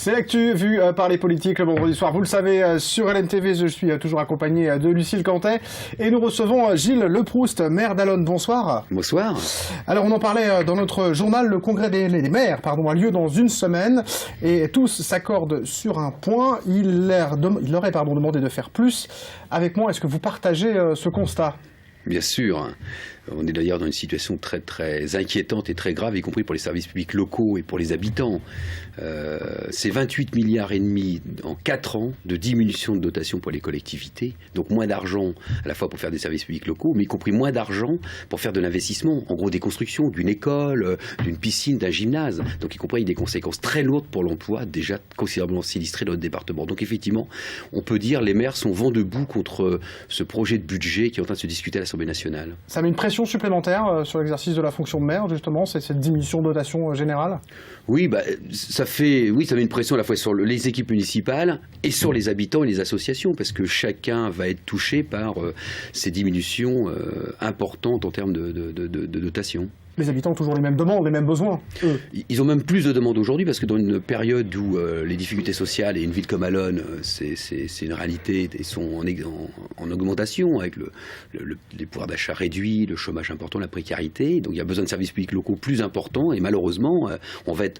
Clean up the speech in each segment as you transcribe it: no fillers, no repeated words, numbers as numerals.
C'est l'actu vue par les politiques le vendredi soir. Vous le savez, sur LNTV, je suis toujours accompagné de Lucille Cantet. Et nous recevons Gilles Leproust, maire d'Allonnes. Bonsoir. Bonsoir. Alors, on en parlait dans notre journal. Le congrès des maires a lieu dans une semaine. Et tous s'accordent sur un point. Il leur est demandé de faire plus. Avec moi, est-ce que vous partagez ce constat ? Bien sûr. On est d'ailleurs dans une situation très très inquiétante et très grave, y compris pour les services publics locaux et pour les habitants. C'est 28 milliards et demi en 4 ans de diminution de dotation pour les collectivités, donc moins d'argent à la fois pour faire des services publics locaux, mais y compris moins d'argent pour faire de l'investissement, en gros des constructions, d'une école, d'une piscine, d'un gymnase, donc y compris des conséquences très lourdes pour l'emploi, déjà considérablement sinistré dans notre département. Donc effectivement, on peut dire les maires sont vent debout contre ce projet de budget qui est en train de se discuter à l'Assemblée nationale. Ça met une pression supplémentaire sur l'exercice de la fonction de maire, justement, c'est cette diminution de dotation générale ? Oui, ça met une pression à la fois sur les équipes municipales et sur les habitants et les associations, parce que chacun va être touché par ces diminutions importantes en termes de dotation. Les habitants ont toujours les mêmes demandes, les mêmes besoins. Ils ont même plus de demandes aujourd'hui parce que dans une période où les difficultés sociales et une ville comme Allonnes, c'est une réalité et sont en augmentation avec les pouvoirs d'achat réduits, le chômage important, la précarité. Donc il y a besoin de services publics locaux plus importants et malheureusement, on va être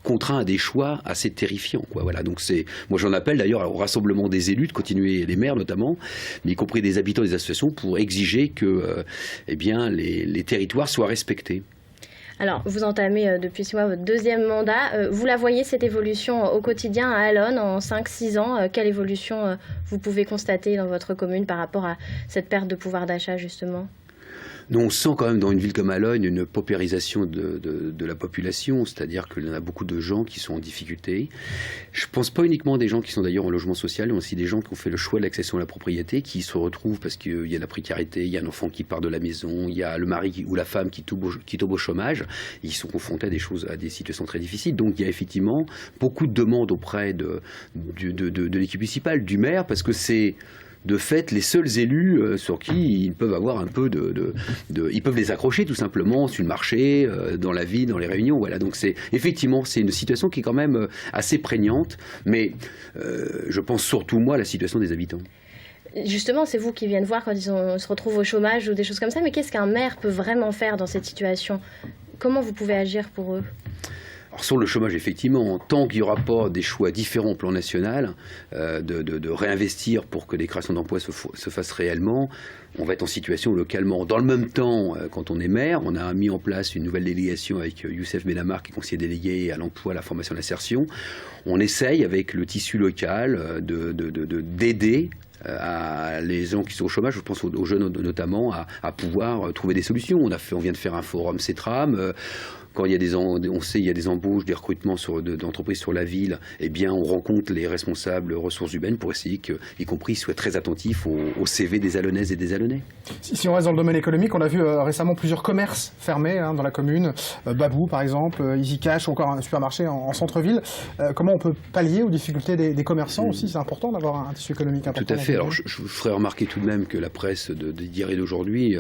contraint à des choix assez terrifiants, quoi. Voilà. Donc moi j'en appelle d'ailleurs au rassemblement des élus de continuer, les maires notamment, mais y compris des habitants des associations, pour exiger que les territoires soient respectés. Alors, vous entamez depuis 6 mois votre deuxième mandat. Vous la voyez, cette évolution au quotidien à Allonnes en 5-6 ans. Quelle évolution vous pouvez constater dans votre commune par rapport à cette perte de pouvoir d'achat, justement ? Nous, on sent quand même dans une ville comme Allonnes une paupérisation de la population, c'est-à-dire qu'il y en a beaucoup de gens qui sont en difficulté. Je ne pense pas uniquement à des gens qui sont d'ailleurs en logement social, mais aussi des gens qui ont fait le choix de l'accession à la propriété, qui se retrouvent parce qu'il y a la précarité, il y a un enfant qui part de la maison, il y a le mari ou la femme qui tombe au chômage, ils sont confrontés à des situations très difficiles. Donc il y a effectivement beaucoup de demandes auprès de l'équipe municipale, du maire, parce que c'est de fait les seuls élus sur qui ils peuvent avoir un peu ils peuvent les accrocher tout simplement sur le marché, dans la vie, dans les réunions. Voilà. Donc c'est une situation qui est quand même assez prégnante, mais je pense surtout moi à la situation des habitants. Justement, c'est vous qui viennent voir quand ils se retrouvent au chômage ou des choses comme ça, mais qu'est-ce qu'un maire peut vraiment faire dans cette situation ? Comment vous pouvez agir pour eux ? Alors sur le chômage, effectivement, tant qu'il n'y aura pas des choix différents au plan national, de réinvestir pour que des créations d'emplois se fassent réellement, on va être en situation localement. Dans le même temps, quand on est maire, on a mis en place une nouvelle délégation avec Youssef Benamar, qui est conseiller délégué à l'emploi, à la formation et à l'insertion. On essaye, avec le tissu local, d'aider les gens qui sont au chômage, je pense aux jeunes notamment, à pouvoir trouver des solutions. On vient de faire un forum CETRAM. Quand il y a on sait qu'il y a des embauches, des recrutements d'entreprises sur la ville, eh bien on rencontre les responsables ressources humaines pour essayer qu'y compris, ils soient très attentifs au CV des Allonnaises et des Allonnais. Si on reste dans le domaine économique, on a vu récemment plusieurs commerces fermés dans la commune, Babou par exemple, Easy Cash, ou encore un supermarché en centre-ville. Comment on peut pallier aux difficultés des commerçants aussi ? C'est important d'avoir un tissu économique important. Tout à fait. Alors je vous ferai remarquer tout de même que la presse d'hier et d'aujourd'hui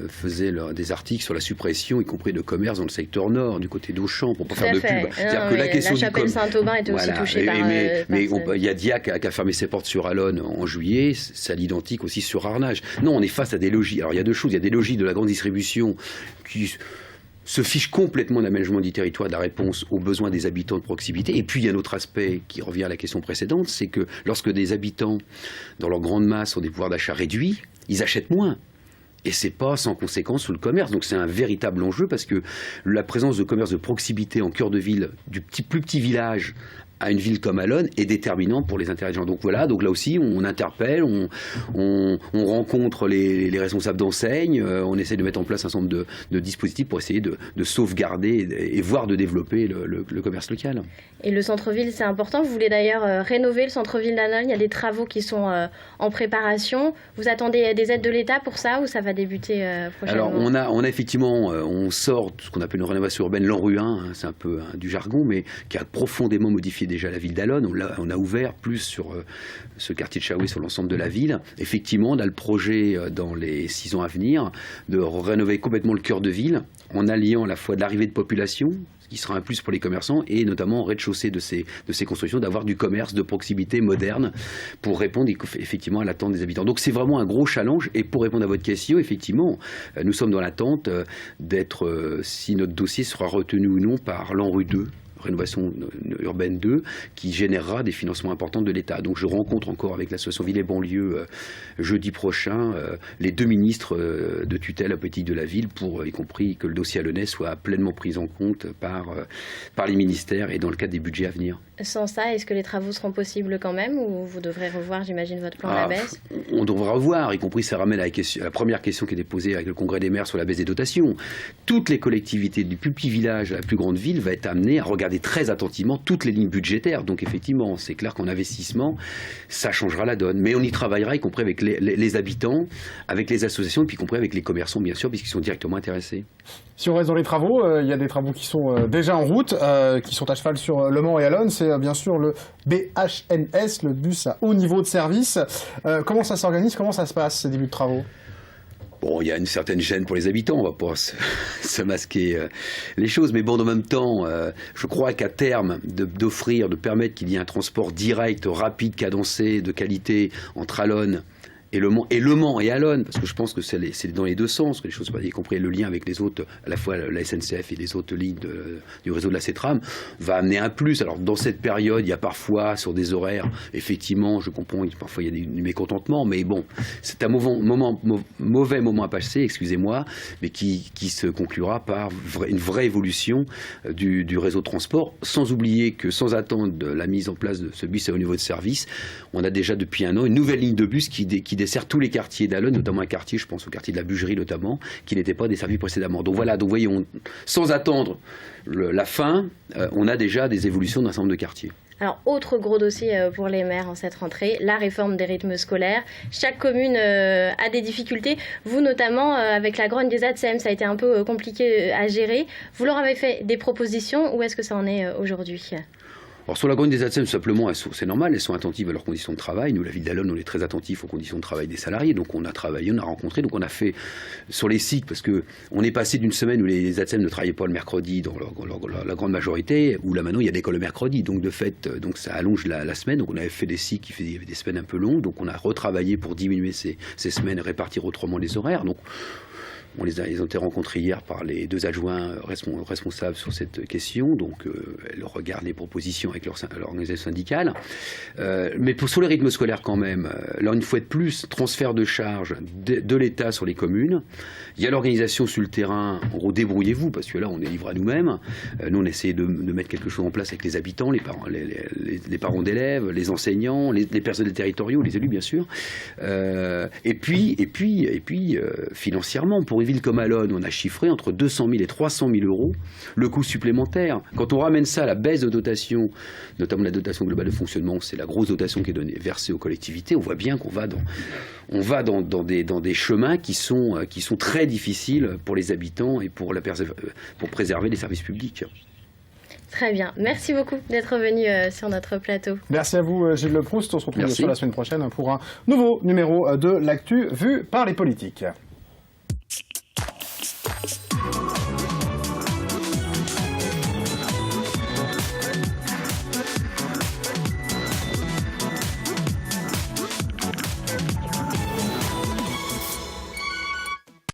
faisait des articles sur la suppression, y compris de commerces dans le secteur nord, du côté d'Auchan, pour ne pas faire de pub. C'est-à-dire que la question la chapelle Saint-Aubin était aussi touchée par... Mais il y a Diac qui a fermé ses portes sur Allonnes en juillet, c'est à l'identique aussi sur Arnage. Non, on est face à des logis. Alors il y a deux choses, il y a des logis de la grande distribution qui se fichent complètement de l'aménagement du territoire, de la réponse aux besoins des habitants de proximité. Et puis il y a un autre aspect qui revient à la question précédente, c'est que lorsque des habitants, dans leur grande masse, ont des pouvoirs d'achat réduits, ils achètent moins. Et c'est pas sans conséquence sur le commerce. Donc c'est un véritable enjeu parce que la présence de commerce de proximité en cœur de ville, du plus petit village à une ville comme Allonnes est déterminante pour les intérêts des gens. Donc voilà, donc là aussi on interpelle, on rencontre les responsables d'enseignes, on essaie de mettre en place un certain nombre de dispositifs pour essayer de sauvegarder et voire de développer le commerce local. Et le centre-ville, c'est important. Vous voulez d'ailleurs rénover le centre-ville d'Allonnes. Il y a des travaux qui sont en préparation. Vous attendez des aides de l'État pour ça ou ça va débuter prochainement ? Alors on a effectivement, on sort de ce qu'on appelle une rénovation urbaine l'ANRU 1, c'est un peu du jargon, mais qui a profondément modifié déjà la ville d'Allonnes. On a ouvert plus sur ce quartier de Chaoué, sur l'ensemble de la ville. Effectivement, on a le projet dans les 6 ans à venir de rénover complètement le cœur de ville en alliant à la fois de l'arrivée de population, qui sera un plus pour les commerçants, et notamment au rez-de-chaussée de ces constructions, d'avoir du commerce de proximité moderne pour répondre effectivement à l'attente des habitants. Donc c'est vraiment un gros challenge, et pour répondre à votre question, effectivement, nous sommes dans l'attente d'être, si notre dossier sera retenu ou non par l'ANRU 2, rénovation urbaine 2, qui générera des financements importants de l'État. Donc je rencontre encore avec l'association Ville et Banlieue jeudi prochain les 2 ministres de tutelle à la politique de la ville, pour y compris que le dossier Alonnais soit pleinement pris en compte par les ministères et dans le cadre des budgets à venir. Sans ça, est-ce que les travaux seront possibles quand même, ou vous devrez revoir, j'imagine, votre plan à la baisse? On devra revoir, y compris ça ramène à la première question qui était posée avec le Congrès des maires sur la baisse des dotations. Toutes les collectivités, du plus petit village à la plus grande ville, vont être amenées à regarder très attentivement toutes les lignes budgétaires. Donc effectivement, c'est clair qu'en investissement, ça changera la donne. Mais on y travaillera, y compris avec les habitants, avec les associations, et puis y compris avec les commerçants, bien sûr, puisqu'ils sont directement intéressés. Si on reste dans les travaux, il y a des travaux qui sont déjà en route, qui sont à cheval sur Le Mans et Allonnes. C'est bien sûr le BHNS, le bus à haut niveau de service. Comment ça s'organise? Comment ça se passe, ces débuts de travaux? Bon, il y a une certaine gêne pour les habitants, on va pas se masquer les choses, mais bon, en même temps, je crois qu'à terme, de permettre qu'il y ait un transport direct, rapide, cadencé, de qualité entre Allonnes et Le Mans et Allonnes, parce que je pense que c'est dans les deux sens que les choses, y compris le lien avec les autres, à la fois la SNCF et les autres lignes du réseau de la CETRAM, va amener un plus. Alors dans cette période, il y a parfois sur des horaires, effectivement, je comprends, parfois il y a du mécontentement, mais bon, c'est un mauvais moment à passer, excusez-moi, mais qui se conclura par une vraie évolution du réseau de transport, sans oublier que sans attendre la mise en place de ce bus à haut niveau de service, on a déjà depuis un an une nouvelle ligne de bus qui dessert tous les quartiers d'Allonnes, notamment un quartier, je pense au quartier de la Bugerie notamment, qui n'était pas desservi précédemment. Donc voilà, donc voyez, sans attendre la fin, on a déjà des évolutions d'un certain nombre de quartiers. Alors, autre gros dossier pour les maires en cette rentrée, la réforme des rythmes scolaires. Chaque commune a des difficultés. Vous, notamment, avec la grogne des ATSEM, ça a été un peu compliqué à gérer. Vous leur avez fait des propositions, ou est-ce que ça en est aujourd'hui ? Alors sur la grogne des ATSEM, simplement, c'est normal, elles sont attentives à leurs conditions de travail. Nous, la ville d'Allonnes, on est très attentifs aux conditions de travail des salariés. Donc on a travaillé, on a rencontré, donc on a fait sur les cycles, parce qu'on est passé d'une semaine où les ATSEM ne travaillaient pas le mercredi dans la grande majorité, où là maintenant il y a des écoles le mercredi. Donc de fait, donc ça allonge la semaine. Donc on avait fait des cycles il y avait des semaines un peu longues. Donc on a retravaillé pour diminuer ces semaines et répartir autrement les horaires. Donc ils ont été rencontrés hier par les 2 adjoints responsables sur cette question, donc elles regardent les propositions avec leur organisation syndicale. Mais sur les rythmes scolaires quand même, là une fois de plus, transfert de charges de l'État sur les communes. Il y a l'organisation sur le terrain, en gros débrouillez-vous, parce que là on est livré à nous-mêmes. Nous on essaie de mettre quelque chose en place avec les habitants, les parents d'élèves, les enseignants, les personnels territoriaux, les élus bien sûr. Et puis financièrement, pour une ville comme Allonnes, on a chiffré entre 200 000 et 300 000 euros le coût supplémentaire. Quand on ramène ça à la baisse de dotation, notamment la dotation globale de fonctionnement, c'est la grosse dotation qui est versée aux collectivités, on voit bien qu'on va dans des chemins qui sont très difficiles pour les habitants et pour préserver les services publics. Très bien. Merci beaucoup d'être venu sur notre plateau. Merci à vous, Gilles Le Proust. On se retrouve bien sûr la semaine prochaine pour un nouveau numéro de l'Actu vu par les politiques.